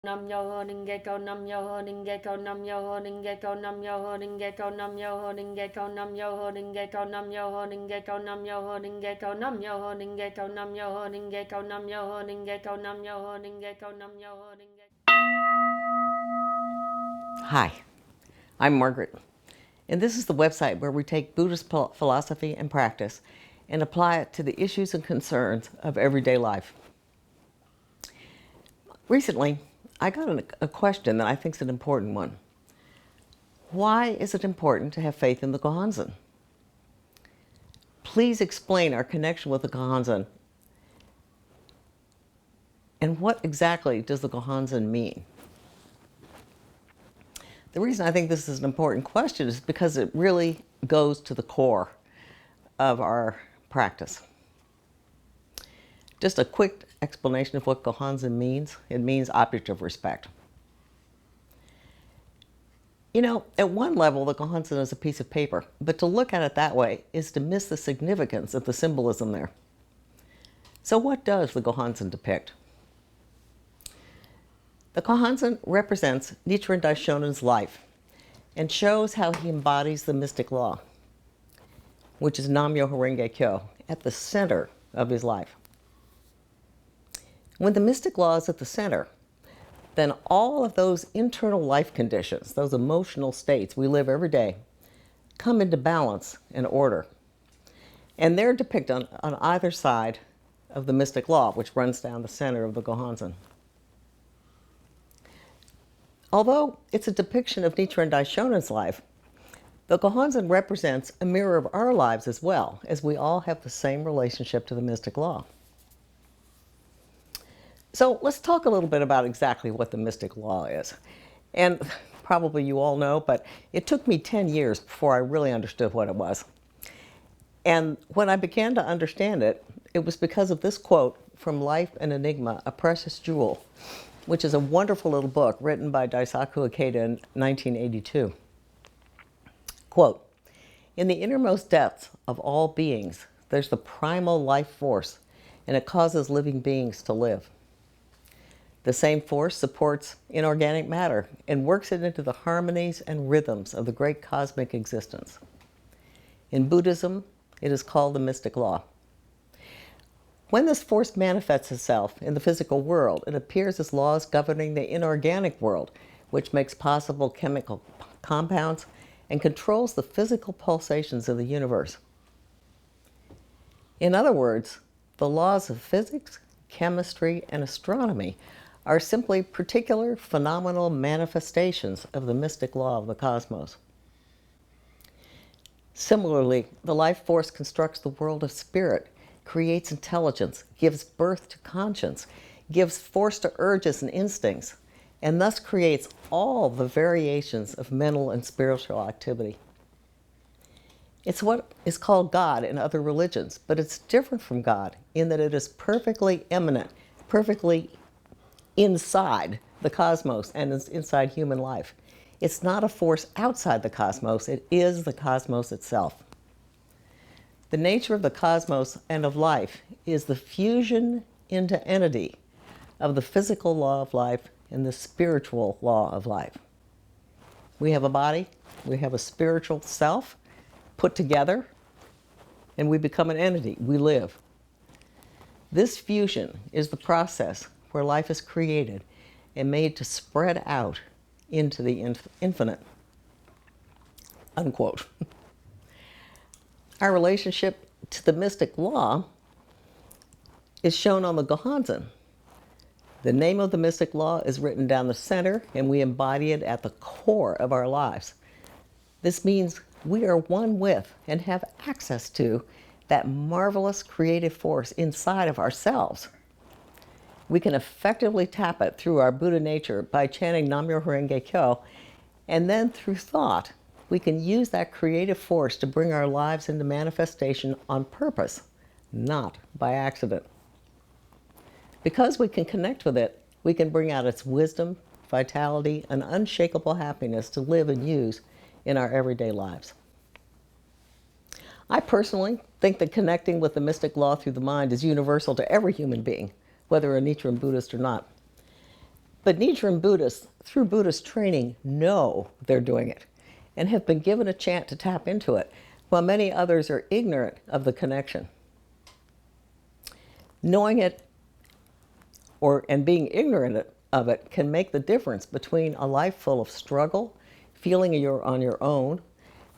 Nam yo ho ning ge ko nam yo ho ning ge ko nam yo ho ning ge ko nam yo ho ning ge ko nam yo ho ning ge ko nam yo ho ning ge ko nam yo ho ning ge ko nam yo ho ning ge ko nam yo ho ning ge ko nam yo ho ning ge ko nam yo ho ning ge ko nam yo ho ning ge ko nam yo ho ning ge. Hi, I'm Margaret, and this is the website where we take Buddhist philosophy and practice and apply it to the issues and concerns of everyday life. Recently, I got a question that I think is an important one. Why is it important to have faith in the Gohonzon? Please explain our connection with the Gohonzon, and what exactly does the Gohonzon mean? The reason I think this is an important question is because it really goes to the core of our practice. Just a quick explanation of what Gohonzon means. It means object of respect. You know, at one level, the Gohonzon is a piece of paper, but to look at it that way is to miss the significance of the symbolism there. So what does the Gohonzon depict? The Gohonzon represents Nichiren Daishonen's life and shows how he embodies the mystic law, which is Nam-myoho Renge Kyo, at the center of his life. When the mystic law is at the center, then all of those internal life conditions, those emotional states we live every day, come into balance and order. And they're depicted on either side of the mystic law, which runs down the center of the Gohonzon. Although it's a depiction of Nichiren Daishonen's life, the Gohonzon represents a mirror of our lives as well, as we all have the same relationship to the mystic law. So let's talk a little bit about exactly what the mystic law is. And probably you all know, but it took me 10 years before I really understood what it was. And when I began to understand it, it was because of this quote from Life and Enigma, A Precious Jewel, which is a wonderful little book written by Daisaku Ikeda in 1982. Quote, "In the innermost depths of all beings, there's the primal life force, and it causes living beings to live. The same force supports inorganic matter and works it into the harmonies and rhythms of the great cosmic existence. In Buddhism, it is called the mystic law. When this force manifests itself in the physical world, it appears as laws governing the inorganic world, which makes possible chemical compounds and controls the physical pulsations of the universe. In other words, the laws of physics, chemistry, and astronomy are simply particular phenomenal manifestations of the mystic law of the cosmos. Similarly, the life force constructs the world of spirit, creates intelligence, gives birth to conscience, gives force to urges and instincts, and thus creates all the variations of mental and spiritual activity. It's what is called God in other religions, but it's different from God in that it is perfectly immanent, perfectly inside the cosmos and is inside human life. It's not a force outside the cosmos, it is the cosmos itself. The nature of the cosmos and of life is the fusion into entity of the physical law of life and the spiritual law of life. We have a body, we have a spiritual self put together, and we become an entity, we live. This fusion is the process where life is created and made to spread out into the infinite." Unquote. Our relationship to the mystic law is shown on the Gohonzon. The name of the mystic law is written down the center, and we embody it at the core of our lives. This means we are one with and have access to that marvelous creative force inside of ourselves. We can effectively tap it through our Buddha nature by chanting Nam-myoho Renge Kyo, and then through thought, we can use that creative force to bring our lives into manifestation on purpose, not by accident. Because we can connect with it, we can bring out its wisdom, vitality, and unshakable happiness to live and use in our everyday lives. I personally think that connecting with the mystic law through the mind is universal to every human being, whether a Nichiren Buddhist or not. But Nichiren Buddhists, through Buddhist training, know they're doing it and have been given a chance to tap into it, while many others are ignorant of the connection. Knowing it and being ignorant of it can make the difference between a life full of struggle, feeling you're on your own,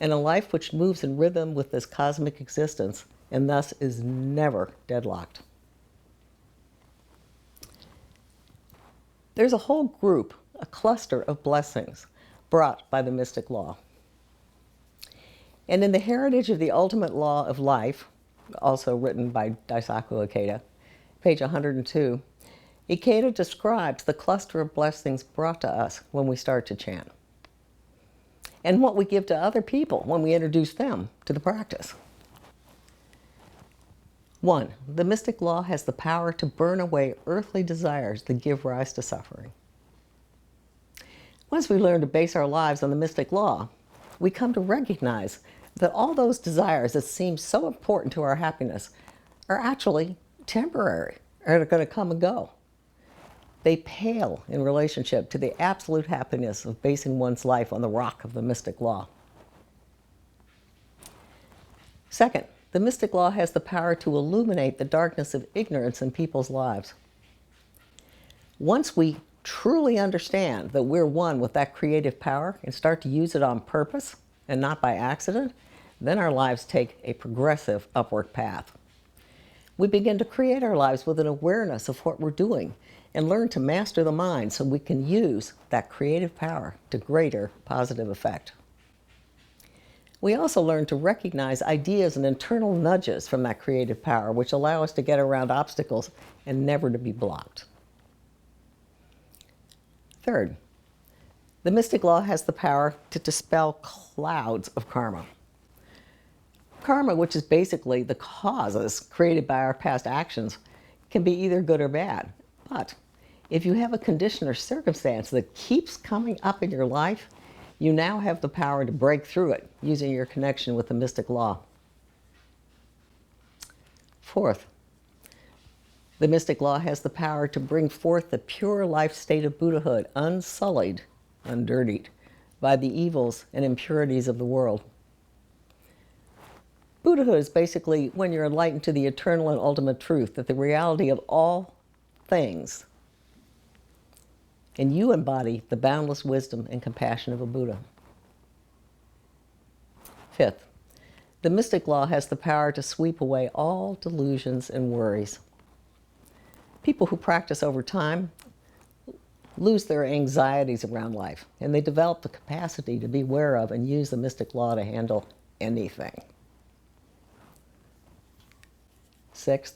and a life which moves in rhythm with this cosmic existence and thus is never deadlocked. There's a whole group, a cluster of blessings brought by the mystic law. And in The Heritage of the Ultimate Law of Life, also written by Daisaku Ikeda, page 102, Ikeda describes the cluster of blessings brought to us when we start to chant, and what we give to other people when we introduce them to the practice. 1. The mystic law has the power to burn away earthly desires that give rise to suffering. Once we learn to base our lives on the mystic law, we come to recognize that all those desires that seem so important to our happiness are actually temporary, are going to come and go. They pale in relationship to the absolute happiness of basing one's life on the rock of the mystic law. 2nd, the mystic law has the power to illuminate the darkness of ignorance in people's lives. Once we truly understand that we're one with that creative power and start to use it on purpose and not by accident, then our lives take a progressive upward path. We begin to create our lives with an awareness of what we're doing and learn to master the mind so we can use that creative power to greater positive effect. We also learn to recognize ideas and internal nudges from that creative power which allow us to get around obstacles and never to be blocked. 3rd, the mystic law has the power to dispel clouds of karma. Karma, which is basically the causes created by our past actions, can be either good or bad. But if you have a condition or circumstance that keeps coming up in your life, you now have the power to break through it using your connection with the mystic law. 4th, the mystic law has the power to bring forth the pure life state of Buddhahood, unsullied, undirtied by the evils and impurities of the world. Buddhahood is basically when you're enlightened to the eternal and ultimate truth, that the reality of all things, and you embody the boundless wisdom and compassion of a Buddha. 5th, the mystic law has the power to sweep away all delusions and worries. People who practice over time lose their anxieties around life, and they develop the capacity to be aware of and use the mystic law to handle anything. 6th,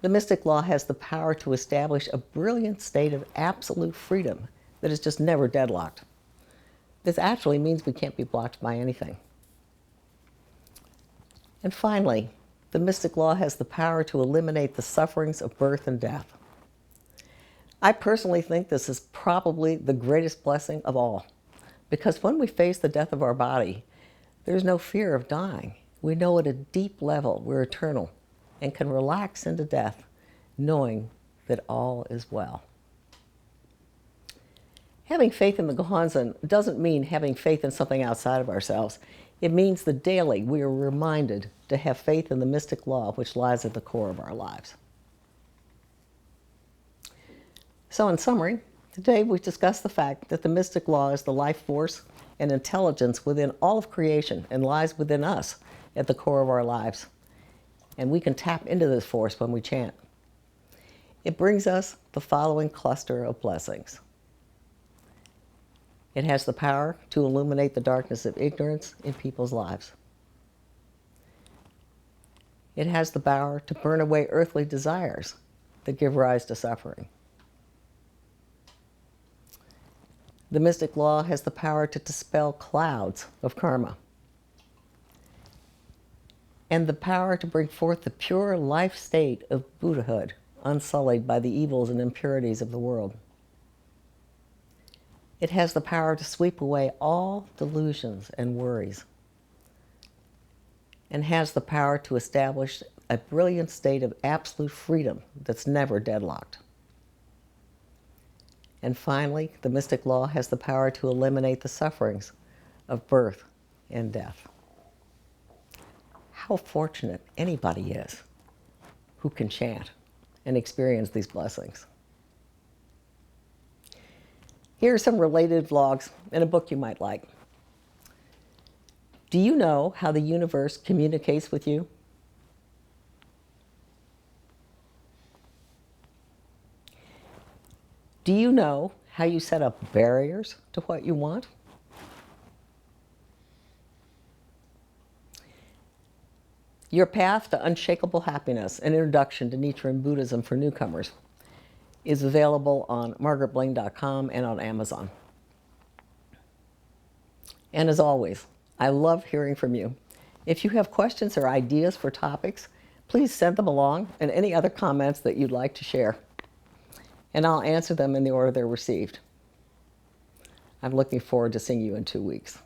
the mystic law has the power to establish a brilliant state of absolute freedom that is just never deadlocked. This actually means we can't be blocked by anything. And finally, the mystic law has the power to eliminate the sufferings of birth and death. I personally think this is probably the greatest blessing of all, because when we face the death of our body, there's no fear of dying. We know at a deep level we're eternal and can relax into death, knowing that all is well. Having faith in the Gohonzon doesn't mean having faith in something outside of ourselves. It means that daily we are reminded to have faith in the mystic law which lies at the core of our lives. So in summary, today we discussed the fact that the mystic law is the life force and intelligence within all of creation and lies within us at the core of our lives. And we can tap into this force when we chant. It brings us the following cluster of blessings. It has the power to illuminate the darkness of ignorance in people's lives. It has the power to burn away earthly desires that give rise to suffering. The mystic law has the power to dispel clouds of karma, and the power to bring forth the pure life state of Buddhahood, unsullied by the evils and impurities of the world. It has the power to sweep away all delusions and worries, and has the power to establish a brilliant state of absolute freedom that's never deadlocked. And finally, the mystic law has the power to eliminate the sufferings of birth and death. How fortunate anybody is who can chant and experience these blessings. Here are some related vlogs and a book you might like. Do you know how the universe communicates with you? Do you know how you set up barriers to what you want? Your Path to Unshakable Happiness, an introduction to Nichiren Buddhism for newcomers, is available on margaretbling.com and on Amazon. And as always, I love hearing from you. If you have questions or ideas for topics, please send them along, and any other comments that you'd like to share. And I'll answer them in the order they're received. I'm looking forward to seeing you in 2 weeks.